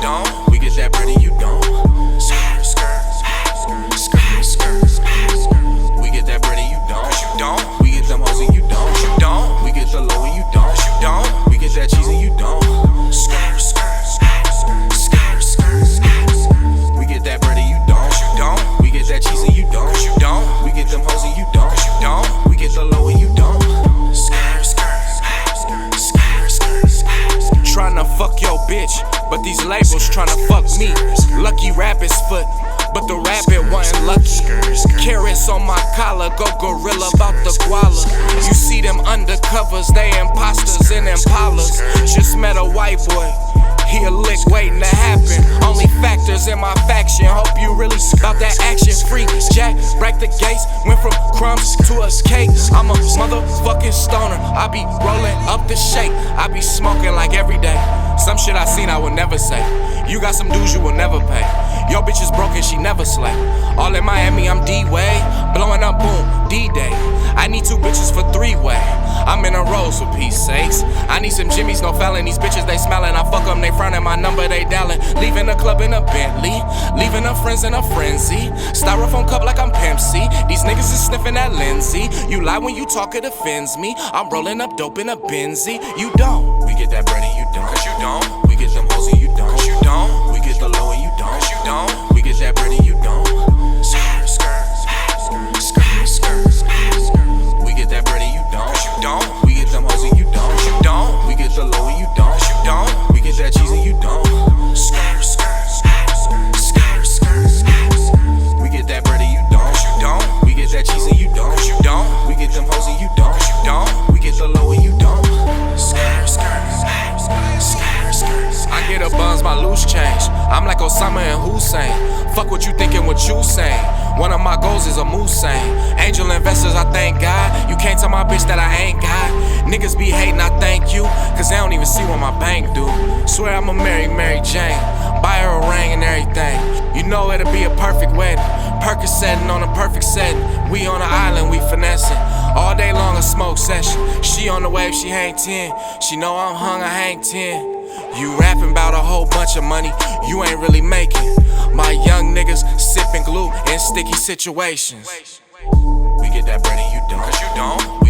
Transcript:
don't. We get that bread and you don't. Skirt, skirt, skirt, skirt, skirt. We get that bread and you don't. You don't. We get them hoes and you don't. You don't. We get the low and you don't. You don't. We get that cheese and you don't. Skirt, skirt, skirt, skirt, skirt. We get that bread and you don't. You don't. We get that cheese and you don't. You don't. We get them hoes and you don't. You don't. We get the low and you don't. Skirt, skirt, skirt, skirt, skirt. Tryna fuck your bitch, but these labels tryna fuck me. Lucky rabbit's foot, but the rabbit wasn't lucky. Carrots on my collar, go gorilla about the guala. You see them undercovers, they imposters in Impalas. Just met a white boy, he a lick waiting to happen. Only factors in my faction, hope you really about that action. Free Jack, break the gates, went from crumbs to a cake. I'm a motherfucking stoner, I be rolling up the shake. I be smoking like every day. Some shit I seen I would never say. You got some dues you will never pay. Your bitch is broken, she never slay. All in Miami, I'm D-Way. Blowing up, boom, D-Day. I need 2 bitches for 3-way. I'm in a rose for peace sakes. I need some Jimmys, no fouling. These bitches, they smelling. I fuck them, they frowning. My number, they dialing. Leaving the club in a Bentley. Leaving her friends in a frenzy. Styrofoam cup like I'm Pimp C. These niggas is sniffing that Lindsay. You lie when you talk, it offends me. I'm rolling up dope in a Benzie. You don't. We get that bread and you don't. Cause you don't. We get them hoes and you don't. Cause you don't. We get the low and you don't. Cause you don't. We get that bread and you don't. Skirt, skirt, skirt, skirt, skirt. We get that bread and you don't. Cause you don't. We get them hoes and you don't. Cause you don't. We get the low and you don't. Cause you don't. We get that cheese and you don't. Skirt, skirt, skirt, skirt, skirt. We get that bread and you don't. Cause you don't. We get that cheese and you don't. Cause you don't. We get them hoes and you don't. Cause you don't. We get the low and you don't. Skirt, skirt, skirt, skirt. I get a buns, my loose change. I'm like Osama and Hussein. Fuck what you thinking, what you saying. One of my goals is a Moussain. Angel investors, I thank God. You can't tell my bitch that I ain't got. Niggas be hating, I thank you. Cause they don't even see what my bank do. Swear I'ma marry Mary Jane. Buy her a ring and everything. You know it'll be a perfect wedding. Percocetting on a perfect setting. We on an island, we finessing. All day long a smoke session. She on the wave, she hang 10. She know I'm hung, I hang 10. You rapping about a whole bunch of money, you ain't really making. My young niggas sipping glue in sticky situations. We get that bread and you don't. Cause you don't.